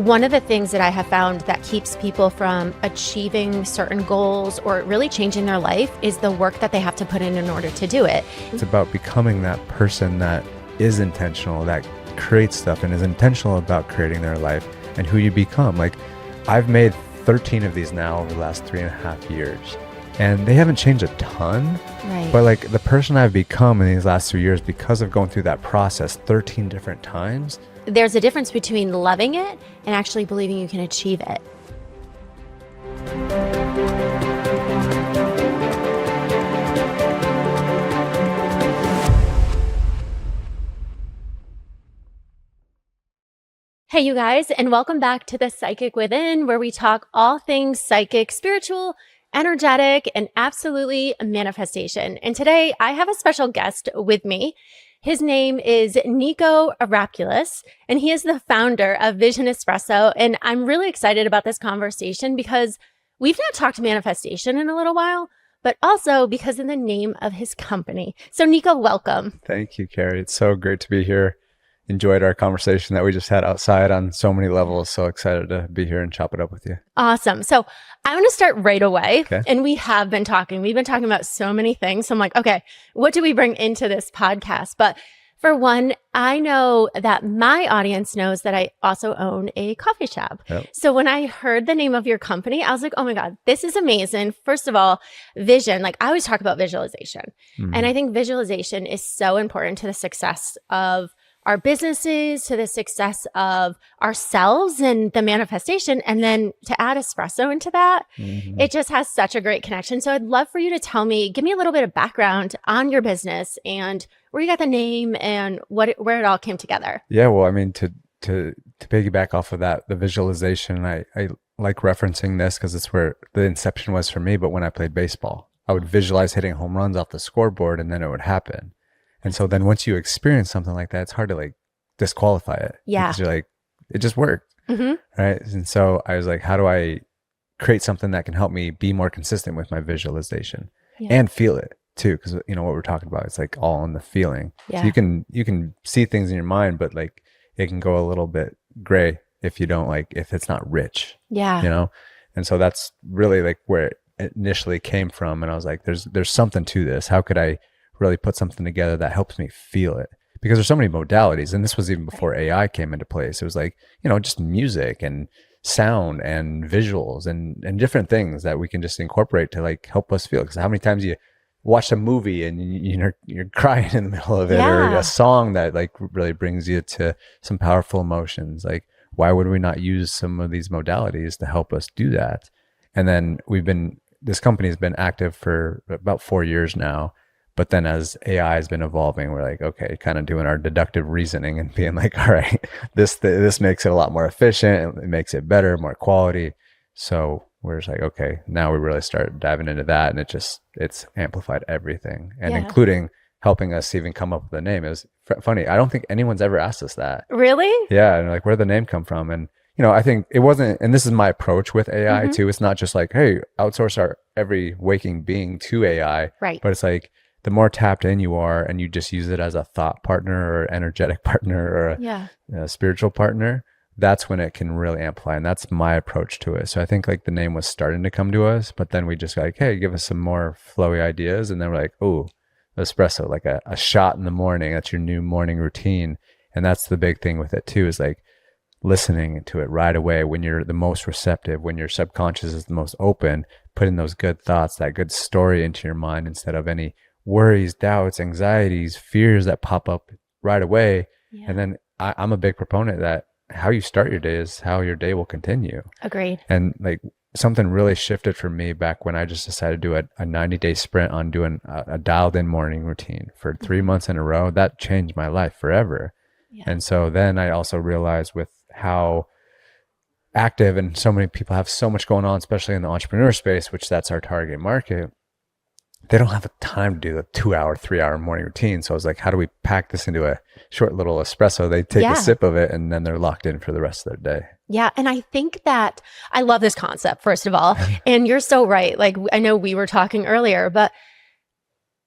one of the things that I have found that keeps people from achieving certain goals or really changing their life is the work that they have to put in order to do it. It's about becoming that person that is intentional, that creates stuff and is intentional about creating their life and who you become. Like, I've made 13 of these now over the last 3.5 years, and they haven't changed a ton. Right. But like the person I've become in these last 3 years, because of going through that process 13 different times. There's a difference between loving it and actually believing you can achieve it. Hey, you guys, and welcome back to The Psychic Within, where we talk all things psychic, spiritual, energetic, and absolutely manifestation. And today I have a special guest with me. His name is Niko Arapkiles, and he is the founder of Vision Espresso. And I'm really excited about this conversation because we've not talked manifestation in a little while, but also because of the name of his company. So Niko, welcome. Thank you, Carrie. It's so great to be here. Enjoyed our conversation that we just had outside on so many levels. So excited to be here and chop it up with you. Awesome. So I want to start right away. Okay. And we have been talking. We've been talking about so many things. So I'm like, okay, what do we bring into this podcast? But for one, I know that my audience knows that I also own a coffee shop. Yep. So when I heard the name of your company, I was like, oh my God, this is amazing. First of all, vision. Like, I always talk about visualization. Mm-hmm. And I think visualization is so important to the success of our businesses, to the success of ourselves and the manifestation. And then to add espresso into that, it just has such a great connection. So I'd love for you to give me a little bit of background on your business and where you got the name and where it all came together. Yeah, well, I mean, to piggyback off of that, the visualization, I like referencing this because it's where the inception was for me. But when I played baseball, I would visualize hitting home runs off the scoreboard and then it would happen. And so then once you experience something like that, it's hard to like disqualify it. Yeah. Because you're like, it just worked. Mm-hmm. Right. And so I was like, how do I create something that can help me be more consistent with my visualization and feel it too? Because you know what we're talking about, it's like all in the feeling. Yeah. So you can see things in your mind, but like it can go a little bit gray if you don't if it's not rich. Yeah. You know? And so that's really like where it initially came from. And I was like, there's something to this. How could I really put something together that helps me feel it? Because there's so many modalities, and this was even before AI came into place. It was like, just music and sound and visuals and different things that we can just incorporate to like help us feel. Because how many times you watch a movie and you're crying in the middle of it, or a song that like really brings you to some powerful emotions. Like, why would we not use some of these modalities to help us do that? And then this company has been active for about 4 years now. But then as AI has been evolving, we're like, okay, kind of doing our deductive reasoning and being like, all right, this makes it a lot more efficient. It makes it better, more quality. So we're just like, okay, now we really start diving into that. And it's amplified everything, and including helping us even come up with the name. It was funny. I don't think anyone's ever asked us that. Really? Yeah. And like, where'd the name come from? And, I think it wasn't, and this is my approach with AI too. It's not just like, hey, outsource our every waking being to AI. Right. But it's like, the more tapped in you are and you just use it as a thought partner or energetic partner or a spiritual partner, that's when it can really amplify. And that's my approach to it. So I think like the name was starting to come to us, but then we just like, hey, give us some more flowy ideas. And then we're like, oh, espresso, like a shot in the morning. That's your new morning routine. And that's the big thing with it too, is like listening to it right away when you're the most receptive, when your subconscious is the most open, putting those good thoughts, that good story into your mind instead of any worries, doubts, anxieties, fears that pop up right away. Yeah. And then I'm a big proponent that how you start your day is how your day will continue. Agreed. And like something really shifted for me back when I just decided to do a 90-day sprint on doing a dialed in morning routine for 3 months in a row. That changed my life forever. Yeah. And so then I also realized with how active and so many people have so much going on, especially in the entrepreneur space, which that's our target market, they don't have the time to do the 2-hour, 3-hour morning routine. So I was like, how do we pack this into a short little espresso? They take a sip of it and then they're locked in for the rest of their day. Yeah. And I think that I love this concept, first of all. And you're so right. Like, I know we were talking earlier, but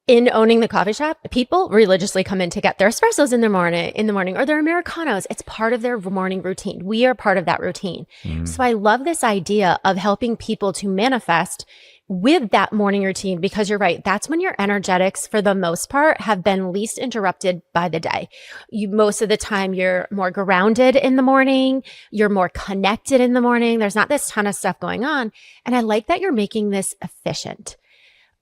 in owning the coffee shop, people religiously come in to get their espressos in the morning or their Americanos. It's part of their morning routine. We are part of that routine. So I love this idea of helping people to manifest with that morning routine, because you're right. That's when your energetics, for the most part, have been least interrupted by the day. Most of the time, you're more grounded in the morning. You're more connected in the morning. There's not this ton of stuff going on. And I like that you're making this efficient.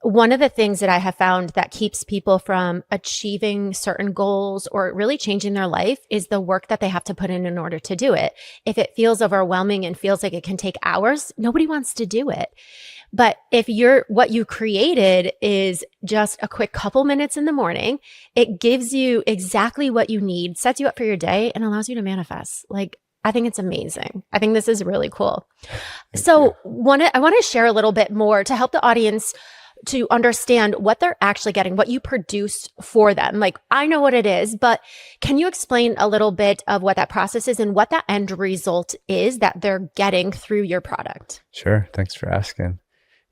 One of the things that I have found that keeps people from achieving certain goals or really changing their life is the work that they have to put in order to do it. If it feels overwhelming and feels like it can take hours, nobody wants to do it. But if what you created is just a quick couple minutes in the morning, it gives you exactly what you need, sets you up for your day, and allows you to manifest. Like, I think it's amazing. I think this is really cool. So I want to share a little bit more to help the audience to understand what they're actually getting, what you produced for them. Like, I know what it is, but can you explain a little bit of what that process is and what that end result is that they're getting through your product? Sure. Thanks for asking.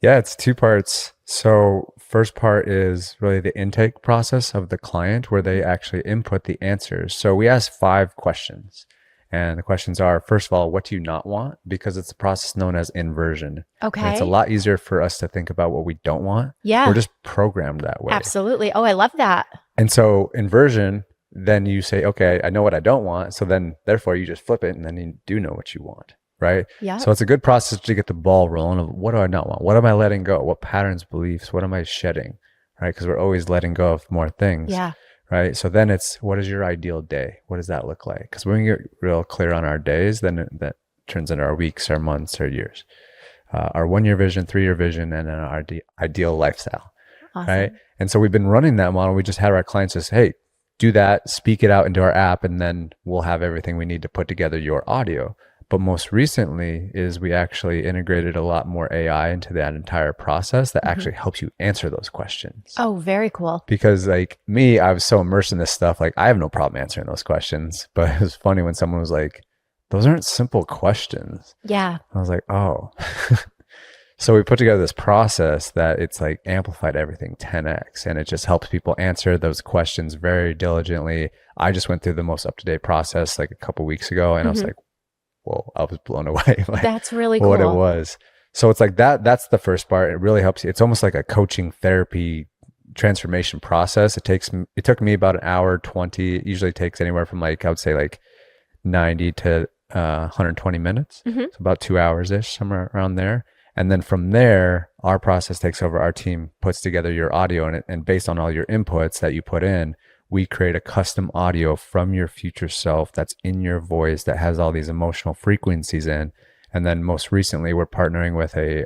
Yeah, it's two parts. So first part is really the intake process of the client where they actually input the answers. So we ask 5 questions. And the questions are, first of all, what do you not want? Because it's a process known as inversion. Okay. And it's a lot easier for us to think about what we don't want. Yeah. We're just programmed that way. Absolutely. Oh, I love that. And so inversion, then you say, okay, I know what I don't want. So then therefore you just flip it and then you do know what you want. Right. Yeah. So it's a good process to get the ball rolling of what do I not want? What am I letting go? What patterns, beliefs? What am I shedding? Right. Because we're always letting go of more things. Yeah. Right. So then it's, what is your ideal day? What does that look like? Because when we get real clear on our days, then that turns into our weeks, our months, our years, our 1-year vision, 3-year vision, and then our ideal lifestyle. Awesome. Right. And so we've been running that model. We just had our clients just, hey, do that, speak it out into our app, and then we'll have everything we need to put together your audio. But most recently is we actually integrated a lot more AI into that entire process that actually helps you answer those questions. Oh, very cool. Because like me, I was so immersed in this stuff. Like I have no problem answering those questions, but it was funny when someone was like, those aren't simple questions. Yeah. I was like, oh. So we put together this process that it's like amplified everything 10x, and it just helps people answer those questions very diligently. I just went through the most up-to-date process like a couple weeks ago, and I was like, well, I was blown away. Like, that's really cool. What it was. So it's like that's the first part. It really helps you. It's almost like a coaching therapy transformation process. It took me about an hour 20. It usually takes anywhere from like, I would say like 90 to 120 minutes. So about 2 hours ish, somewhere around there. And then from there, our process takes over. Our team puts together your audio, and based on all your inputs that you put in, we create a custom audio from your future self that's in your voice that has all these emotional frequencies in. And then most recently, we're partnering with a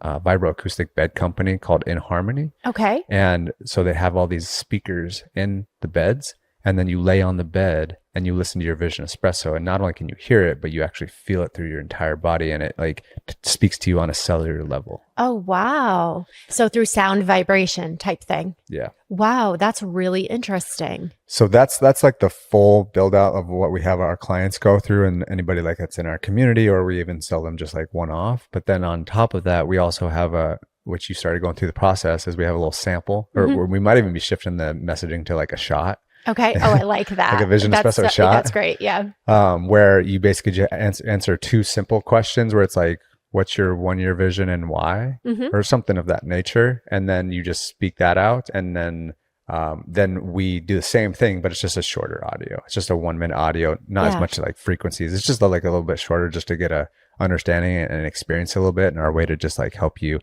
vibroacoustic bed company called In Harmony. Okay. And so they have all these speakers in the beds, and then you lay on the bed and you listen to your Vision Espresso. And not only can you hear it, but you actually feel it through your entire body, and it like speaks to you on a cellular level. Oh, wow. So through sound vibration type thing. Yeah. Wow. That's really interesting. So that's like the full build out of what we have our clients go through, and anybody like that's in our community, or we even sell them just like one off. But then on top of that, we also have which you started going through the process, is we have a little sample, or we might even be shifting the messaging to like a shot. Okay. Oh, I like that. Like a Vision Espresso shot. That's great. Yeah. Where you basically just answer 2 simple questions where it's like, what's your 1-year vision and why, or something of that nature. And then you just speak that out. And then we do the same thing, but it's just a shorter audio. It's just a 1-minute audio, not as much like frequencies. It's just like a little bit shorter, just to get a understanding and experience a little bit, and our way to just like help you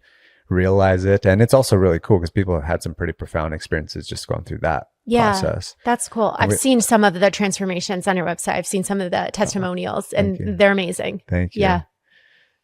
realize it. And it's also really cool because people have had some pretty profound experiences just going through that process. That's cool. I've seen some of the transformations on your website. I've seen some of the testimonials, and they're amazing. Thank you. Yeah.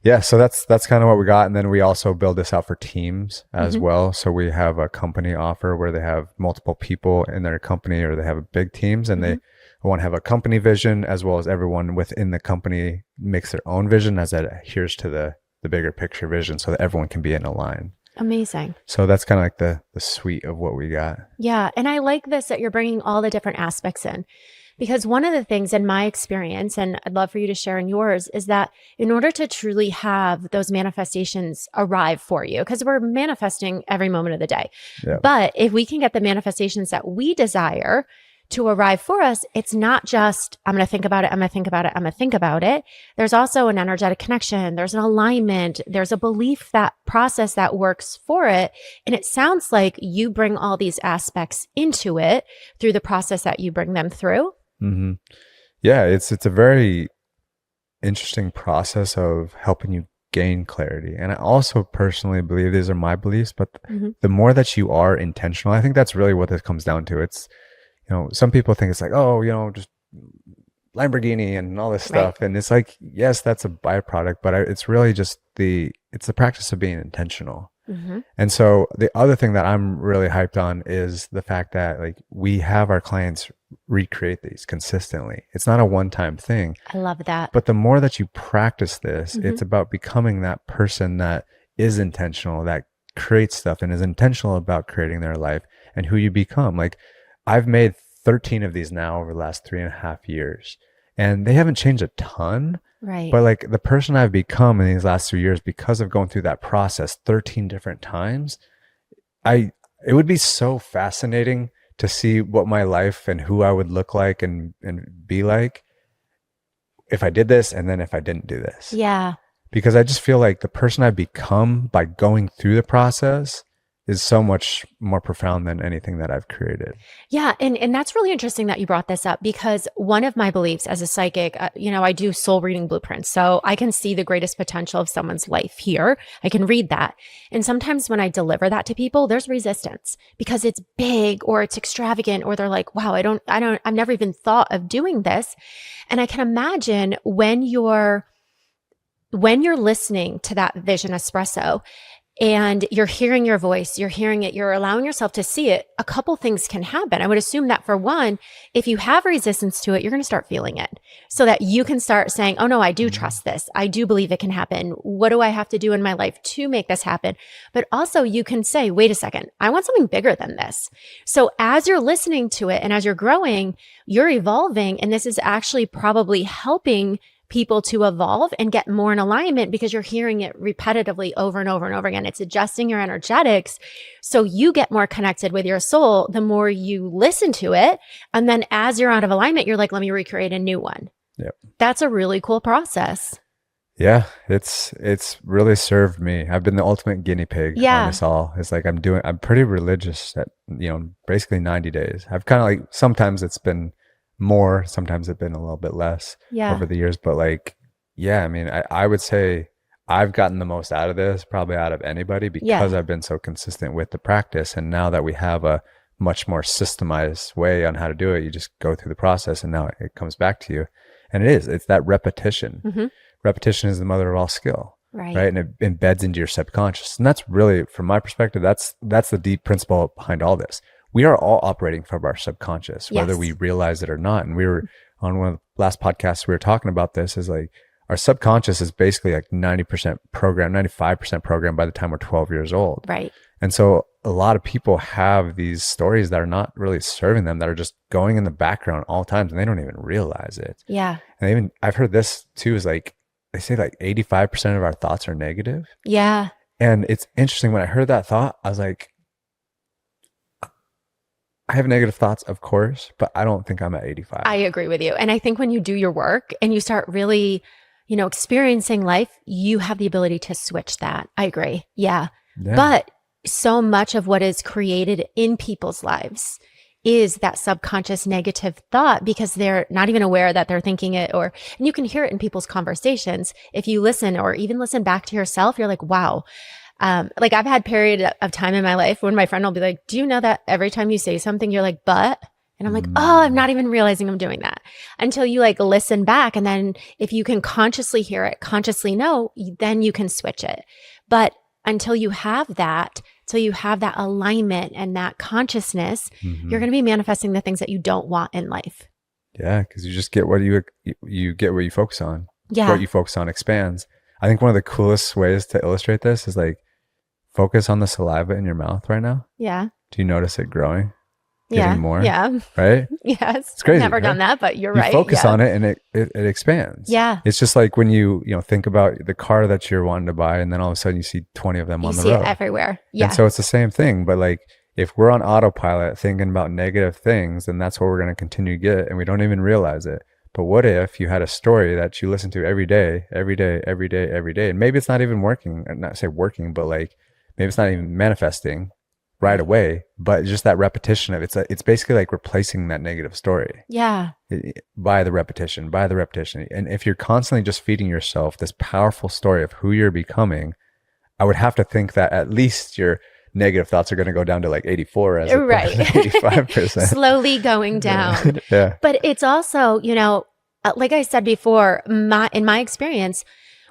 Yeah. So that's kind of what we got. And then we also build this out for teams as well. So we have a company offer where they have multiple people in their company, or they have big teams, and they want to have a company vision, as well as everyone within the company makes their own vision as it adheres to the bigger picture vision, so that everyone can be in a line. Amazing. So that's kind of like the suite of what we got. Yeah. And I like this, that you're bringing all the different aspects in, Because one of the things in my experience, and I'd love for you to share in yours, is that in order to truly have those manifestations arrive for you, because we're manifesting every moment of the day. Yeah. But if we can get the manifestations that we desire to arrive for us, it's not just, I'm going to think about it, I'm going to think about it, I'm going to think about it. There's also an energetic connection. There's an alignment. There's a belief that process that works for it. And it sounds like you bring all these aspects into it through the process that you bring them through. Mm-hmm. Yeah, it's a very interesting process of helping you gain clarity. And I also personally believe, these are my beliefs, but the more that you are intentional, I think that's really what this comes down to. It's, some people think it's like, oh, just Lamborghini and all this stuff. Right. And it's like, yes, that's a byproduct, but it's really just it's the practice of being intentional. Mm-hmm. And so the other thing that I'm really hyped on is the fact that like we have our clients recreate these consistently. It's not a one-time thing. I love that. But the more that you practice this, it's about becoming that person that is intentional, that creates stuff and is intentional about creating their life and who you become. Like I've made 13 of these now over the last 3.5 years, and they haven't changed a ton. Right. But like the person I've become in these last 3 years, because of going through that process 13 different times, it would be so fascinating to see what my life and who I would look like and be like if I did this and then if I didn't do this. Yeah. Because I just feel like the person I've become by going through the process is so much more profound than anything that I've created. Yeah. And that's really interesting that you brought this up, because one of my beliefs as a psychic, I do soul reading blueprints. So I can see the greatest potential of someone's life here. I can read that. And sometimes when I deliver that to people, there's resistance because it's big or it's extravagant, or they're like, wow, I've never even thought of doing this. And I can imagine when you're listening to that Vision Espresso, and you're hearing your voice, you're hearing it, you're allowing yourself to see it, a couple things can happen. I would assume that for one, if you have resistance to it, you're going to start feeling it so that you can start saying, oh no, I do trust this. I do believe it can happen. What do I have to do in my life to make this happen? But also you can say, wait a second, I want something bigger than this. So as you're listening to it and as you're growing, you're evolving. And this is actually probably helping people to evolve and get more in alignment because you're hearing it repetitively over and over and over again. It's adjusting your energetics so you get more connected with your soul the more you listen to it. And then as you're out of alignment, you're like, let me recreate a new one. Yep. That's a really cool process. Yeah, it's really served me. I've been the ultimate guinea pig on this all. It's like I'm pretty religious at, basically 90 days. I've kind of like, sometimes it's been more, sometimes it's been a little bit less over the years, but like, I mean, I would say I've gotten the most out of this, probably out of anybody, because I've been so consistent with the practice. And now that we have a much more systemized way on how to do it, you just go through the process and now it comes back to you. And it's that repetition. Mm-hmm. Repetition is the mother of all skill. Right. And it embeds into your subconscious. And that's really, from my perspective, that's the deep principle behind all this. We are all operating from our subconscious, whether we realize it or not. And we were on one of the last podcasts, we were talking about this, is like our subconscious is basically like 90% programmed, 95% programmed by the time we're 12 years old. Right. And so a lot of people have these stories that are not really serving them, that are just going in the background all times and they don't even realize it. Yeah. And I've heard this too, is like, they say like 85% of our thoughts are negative. Yeah. And it's interesting, when I heard that thought, I was like, I have negative thoughts, of course, but I don't think I'm at 85. I agree with you. And I think when you do your work and you start really, experiencing life, you have the ability to switch that. I agree. Yeah. But so much of what is created in people's lives is that subconscious negative thought, because they're not even aware that they're thinking it, and you can hear it in people's conversations. If you listen or even listen back to yourself, you're like, wow. Like I've had period of time in my life when my friend will be like, do you know that every time you say something, you're like, but, and I'm like, oh, I'm not even realizing I'm doing that, until you like listen back. And then if you can consciously hear it, consciously know, then you can switch it. But until you have that, alignment and that consciousness, you're going to be manifesting the things that you don't want in life. Yeah. Because you just get what you get what you focus on. Yeah. What you focus on expands. I think one of the coolest ways to illustrate this is like, focus on the saliva in your mouth right now. Yeah. Do you notice it growing? giving more, Yeah. right? Yes. It's crazy. Never done right? that, but you're You right. focus Yeah. on it and it expands. Yeah. It's just like when you think about the car that you're wanting to buy, and then all of a sudden you see 20 of them You on the see it road. everywhere. Yeah. And so it's the same thing. But like, if we're on autopilot thinking about negative things, then that's what we're going to continue to get, and we don't even realize it. But what if you had a story that you listen to every day, every day, every day, every day, and maybe it's not even working, not say working, but like maybe it's not even manifesting right away, but just that repetition of it's basically like replacing that negative story. Yeah. By the repetition. And if you're constantly just feeding yourself this powerful story of who you're becoming, I would have to think that at least your negative thoughts are going to go down to like 84 as opposed to 85%. Slowly going down. Yeah. But it's also, like I said before, in my experience,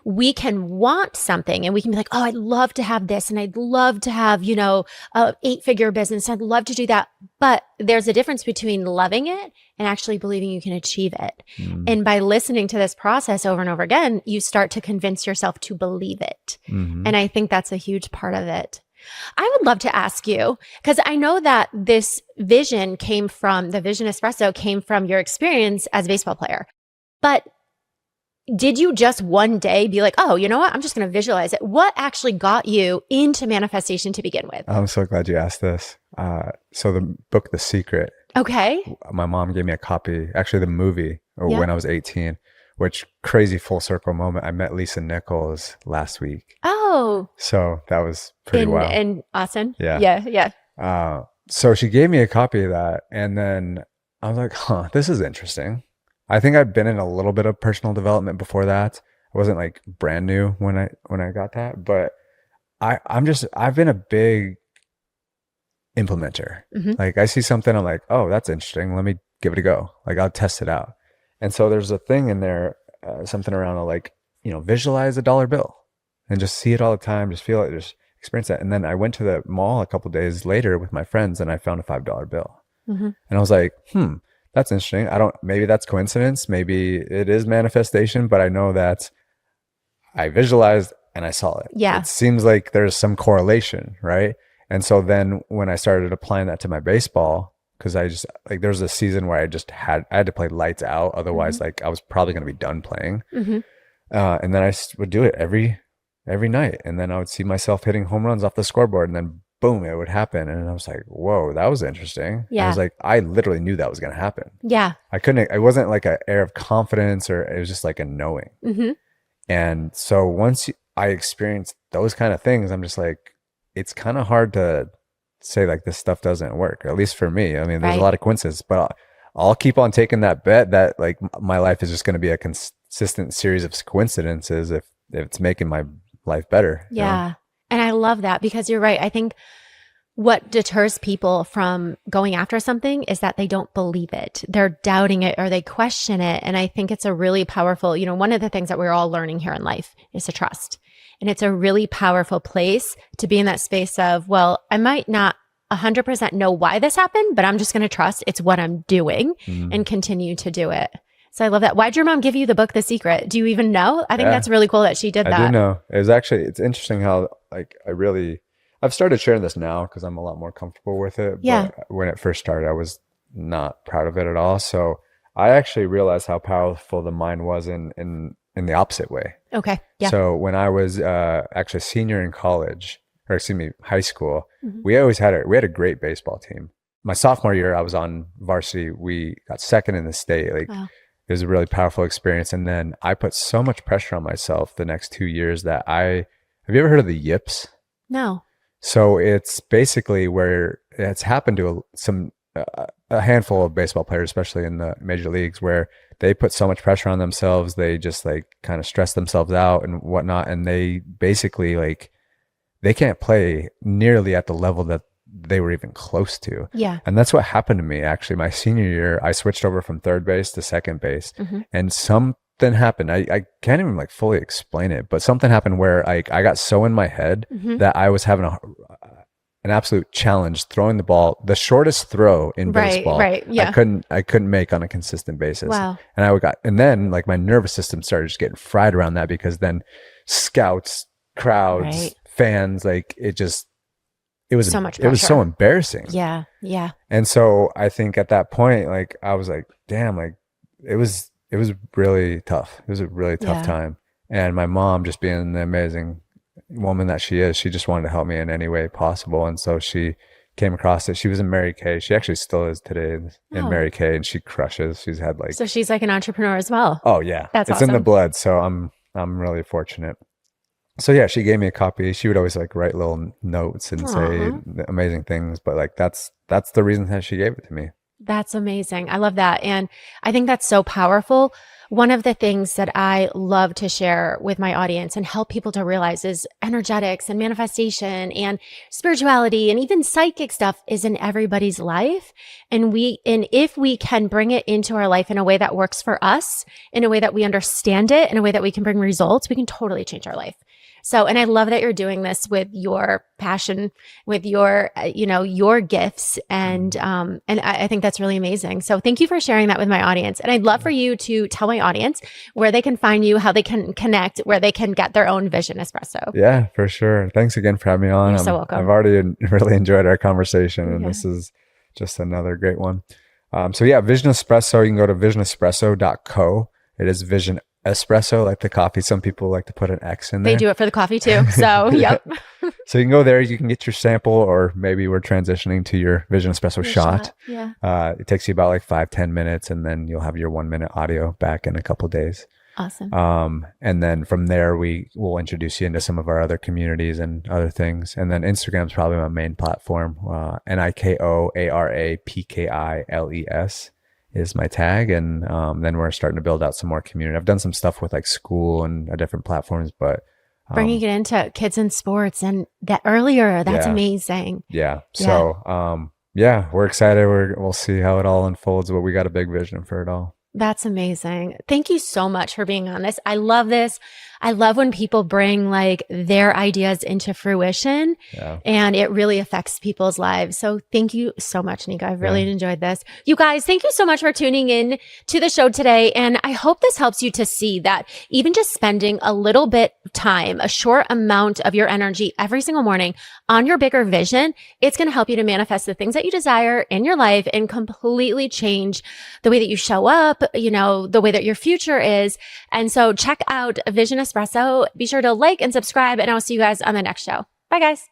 we can want something and we can be like, oh, I'd love to have this. And I'd love to have, a 8-figure business. I'd love to do that. But there's a difference between loving it and actually believing you can achieve it. And by listening to this process over and over again, you start to convince yourself to believe it. And I think that's a huge part of it. I would love to ask you, because I know that this vision the Vision Espresso came from your experience as a baseball player. But did you just one day be like, oh, you know what? I'm just going to visualize it. What actually got you into manifestation to begin with? I'm so glad you asked this. So the book, The Secret. Okay. My mom gave me a copy, actually the movie, when I was 18, which crazy full circle moment. I met Lisa Nichols last week. Oh. So that was pretty wild. In Austin? Yeah. Yeah. So she gave me a copy of that. And then I was like, this is interesting. I think I'd been in a little bit of personal development before that. I wasn't like brand new when I got that, but I've been a big implementer. Like I see something, I'm like, oh, that's interesting. Let me give it a go. Like I'll test it out. And so there's a thing in there, something around like, visualize a dollar bill and just see it all the time. Just feel it, just experience that. And then I went to the mall a couple of days later with my friends and I found a $5 bill. And I was like, that's interesting. Maybe that's coincidence. Maybe it is manifestation, but I know that I visualized and I saw it. Yeah. It seems like there's some correlation, right? And so then when I started applying that to my baseball, because I just like, there's a season where I had to play lights out. Otherwise, like I was probably going to be done playing. And then I would do it every night. And then I would see myself hitting home runs off the scoreboard and then boom, it would happen. And I was like, whoa, that was interesting. Yeah. I was like, I literally knew that was going to happen. Yeah. It wasn't like an air of confidence or it was just like a knowing. And so once I experienced those kind of things, I'm just like, it's kind of hard to say like this stuff doesn't work, or at least for me. I mean, there's a lot of coincidences, but I'll keep on taking that bet that like my life is just going to be a consistent series of coincidences if it's making my life better. Yeah. And I love that because you're right. I think what deters people from going after something is that they don't believe it. They're doubting it or they question it. And I think it's a really powerful, one of the things that we're all learning here in life is to trust. And it's a really powerful place to be in that space of, well, I might not 100% know why this happened, but I'm just going to trust it's what I'm doing and continue to do it. So I love that. Why'd your mom give you the book, The Secret? Do you even know? I think that's really cool that she did that. I do know. It's interesting how like I've started sharing this now because I'm a lot more comfortable with it. Yeah. But when it first started, I was not proud of it at all. So I actually realized how powerful the mind was in the opposite way. Okay. Yeah. So when I was actually a senior in college, or excuse me, high school, we had a great baseball team. My sophomore year, I was on varsity. We got second in the state. Like it was a really powerful experience. And then I put so much pressure on myself the next 2 years that have you ever heard of the yips? No. So it's basically where it's happened to a handful of baseball players, especially in the major leagues, where they put so much pressure on themselves. They just like kind of stress themselves out and whatnot. And they basically like, they can't play nearly at the level that they were even close to. Yeah. And that's what happened to me. Actually, my senior year, I switched over from third base to second base and something happened. I can't even like fully explain it, but something happened where I got so in my head that I was having an absolute challenge throwing the ball, the shortest throw in baseball. Right. Yeah. I couldn't make on a consistent basis. Wow. And then like my nervous system started just getting fried around that because then scouts, crowds, fans, like it was so much it was so pressure. embarrassing. Yeah. Yeah. And so I think at that point, like I was like, damn, like it was really tough. It was a really tough Yeah. time. And my mom, just being the amazing woman that she is, she just wanted to help me in any way possible. And so she came across it. She was in Mary Kay. She actually still is today in Oh, Mary Kay, and she crushes. She's had like, so she's like an entrepreneur as well. oh yeah, That's it's in the awesome. blood. So I'm really fortunate. So yeah, she gave me a copy. She would always like write little notes and say Aw. amazing things, but like that's the reason that she gave it to me. That's amazing. I love that. And I think that's so powerful. One of the things that I love to share with my audience and help people to realize is energetics and manifestation and spirituality and even psychic stuff is in everybody's life. And if we can bring it into our life in a way that works for us, in a way that we understand it, in a way that we can bring results, we can totally change our life. So, and I love that you're doing this with your passion, with your, your gifts. And I think that's really amazing. So thank you for sharing that with my audience. And I'd love for you to tell my audience where they can find you, how they can connect, where they can get their own Vision Espresso. Yeah, for sure. Thanks again for having me on. You're so welcome. I've already really enjoyed our conversation, and Yeah. this is just another great one. So yeah, Vision Espresso, you can go to visionespresso.co. It is Vision Espresso, like the coffee. Some people like to put an X in there. They do it for the coffee too. So, yep. So you can go there. You can get your sample, or maybe we're transitioning to your Vision Espresso Your shot. Yeah. It takes you about like 5-10 minutes, and then you'll have your 1-minute audio back in a couple days. Awesome. And then from there, we will introduce you into some of our other communities and other things. And then Instagram's probably my main platform. NikoArapkiles is my tag. And then we're starting to build out some more community. I've done some stuff with like school and different platforms, but Bringing it into kids in sports and that earlier, that's Yeah. amazing. yeah. Yeah. So yeah, we're excited. We'll see how it all unfolds, but we got a big vision for it all. That's amazing. Thank you so much for being on this. I love this. I love when people bring like their ideas into fruition Yeah. and it really affects people's lives. So thank you so much, Niko. I've really enjoyed this. You guys, thank you so much for tuning in to the show today. And I hope this helps you to see that even just spending a little bit of time, a short amount of your energy every single morning on your bigger vision, it's going to help you to manifest the things that you desire in your life and completely change the way that you show up, the way that your future is. And so check out Vision Espresso. Be sure to like and subscribe, and I'll see you guys on the next show. Bye, guys.